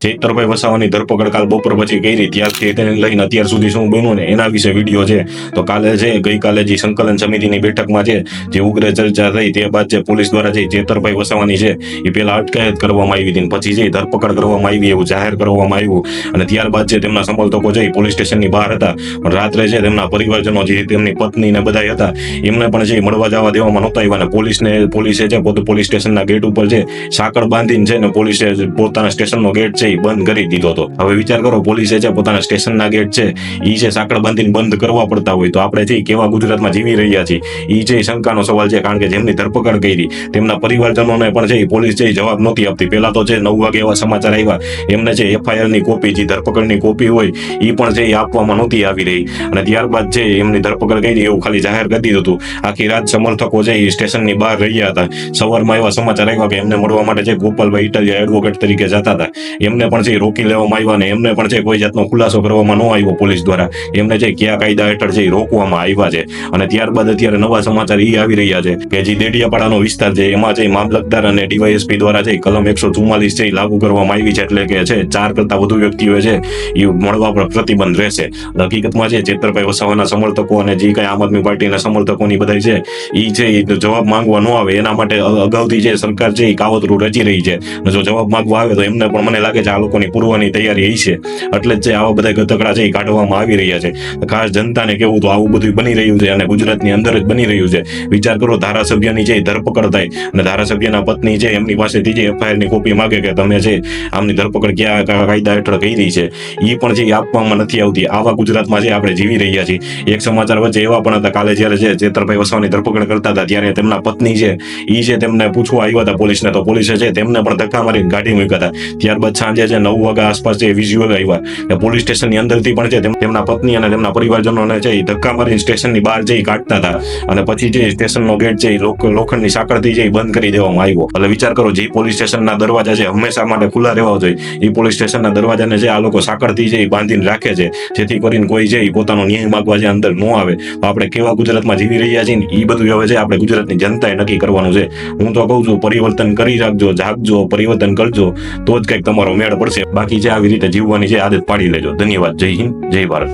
ચૈતરભાઈ વસાવાની ધરપકડ કાલ બપોર પછી કરી, ત્યારથી તેને લઈને અત્યાર સુધી શું બન્યું ને એના વિશે વિડીયો છે. તો કાલે છે ગઈકાલે જે સંકલન સમિતિની બેઠકમાં છે જે ઉગ્ર ચર્ચા થઈ, તે બાદ જે પોલીસ દ્વારા જે ચૈતરભાઈ વસાવાની છે એ પહેલા અટકાયત કરવામાં આવી હતી, પછી જે ધરપકડ કરવામાં આવી એવું જાહેર કરવામાં આવ્યું. અને ત્યારબાદ જે તેમના સમર્થકો છે પોલીસ સ્ટેશનની બહાર હતા, પણ રાત્રે છે તેમના પરિવારજનો જે તેમની પત્ની ને બધા હતા એમને પણ જે મળવા જવા દેવામાં નહોતા આવ્યા. અને પોલીસે છે પોતે પોલીસ સ્ટેશનના ગેટ ઉપર છે સાંકળ બાંધીને છે ને પોલીસે પોતાના સ્ટેશનનો ગેટ છે એ બંધ કરી દીધો હતો. હવે વિચાર કરો, પોલીસે છે પોતાના સ્ટેશનના ગેટ છે એ છે સાંકળ બાંધીને બંધ કરવા પડતા હોય તો આપણે છે કેવા ગુજરાતમાં જીવી રહ્યા છીએ એ છે શંકાનો સવાલ છે. કારણ કે જેમની ધરપકડ કરી તેમના પરિવારજનોને પણ છે પોલીસ છે જવાબ નહોતી આપતી. પહેલા તો છે 9 વાગે એવા સમાચાર આવ્યા, એમને છે એફઆઈઆર ની કોપી, જે ધરપકડની કોપી હોય એ પણ છે એ આપવામાં નહોતી આવી રહી. અને ત્યારબાદ છે એમની ધરપકડ કરી એવું ખાલી જાહેર કરી દીધું હતું. આખી રાત સમર્થકો છે એ સ્ટેશનની બહાર રહ્યા હતા. સવારમાં એવા સમાચાર આવ્યા કે એમને મળવા માટે છે ગોપાલભાઈ ઇટાલિયા એડવોકેટ તરીકે જતા હતા, એમને પણ છે રોકી લેવામાં આવ્યા ને એમને પણ છે કોઈ જાતનો ખુલાસો કરવામાં ન આવ્યો પોલીસ દ્વારા. એમને છે કયા કાયદા હેઠળ છે રોકવામાં આવ્યા છે. અને ત્યારબાદ અત્યારે નવા સમાચાર એ આવી રહ્યા છે કે જે દેડિયાપાડાનો વિસ્તાર છે એમાં છે મામલતદાર અને ડીવાયએસપી દ્વારા છે કલમ 144 છે લાગુ કરવામાં આવી છે. એટલે કે છે 4 કરતા વધુ વ્યક્તિઓ છે એ મળવા પર પ્રતિબંધ રહેશે. હકીકતમાં છે ચૈતરભાઈ વસાવાના સમર્થકો અને જે કઈ આમ આદમી પાર્ટીના સમર્થકોની બધા છે એ છે જવાબ માંગવા ન આવે એના માટે અગાઉથી જે સરકાર છે એ કાવતરું રચી રહી છે. જો જવાબ માંગવા આવે તો એમને પણ મને લાગે છે આ લોકોની પૂર્વની તૈયારી એ છે, એટલે જ છે આવા બધા ગતકડા છે એ કાઢવામાં આવી રહ્યા છે. ખાસ જનતાને કેવું તો આવું બધું બની રહ્યું છે અને ગુજરાતની અંદર જ બની રહ્યું છે. વિચાર કરો, ધારાસભ્યની જે ધરપકડ થાય અને ધારાસભ્યના પત્ની છે એમની પાસેથી જે એફઆઈઆર ની કોપી માંગે કે તમે છે આમની ધરપકડ કયા કાયદા હેઠળ કરી છે એ પણ છે આપવામાં નથી આવતી. આવા ગુજરાતમાં છે આપણે જીવી રહ્યા છીએ. એક સમાચાર વચ્ચે એવા પણ હતા, કાલે જયારે છે ચૈતરભાઈ વસાવાની ધરપકડ કરતા હતા ત્યારે તેમના પત્ની છે એ છે તેમને પૂછવા આવ્યા હતા પોલીસને, તો પોલીસે છે તેમને પણ ધક્કા મારીને કાઢી મૂક્યા હતા. ત્યારબાદ સાંજે છે 9 વાગ્યા આસપાસ જે વિઝ્યુઅલ આવ્યા કે પોલીસ સ્ટેશનની અંદરથી પણ છે તેમના પત્ની અને તેમના પરિવારજનોને છે ધક્કા મારીને સ્ટેશનની બહાર જઈ કાઢતા હતા. અને પછી જે સ્ટેશનનો ગેટ છે એ લોખંડની સાંકળથી છે બંધ કરી દેવામાં આવ્યો. એટલે વિચાર કરો, જે પોલીસ સ્ટેશનના દરવાજા છે હંમેશા માટે ખુલ્લા રહેવા જોઈએ, એ પોલીસ સ્ટેશનના દરવાજાને છે આ લોકો સાંકળથી છે બાંધીને રાખે છે જેથી કરીને કોઈ છે પોતાનો ન્યાય માંગવા છે અંદર ન આવે. આપણે કેવા ગુજરાતમાં જીવી રહ્યા છીએ ને એ બધું હવે છે આપણે ગુજરાતની જનતાએ નક્કી કરવાનું છે. હું તો કહું છું પરિવર્તન કરી રાખજો, જાગજો, પરિવર્તન કરજો તો જ કંઈક તમારો મેળ પડશે. બાકી છે આવી રીતે જીવવાની છે આદત પાડી લેજો. ધન્યવાદ. જય હિન્દ, જય ભારત.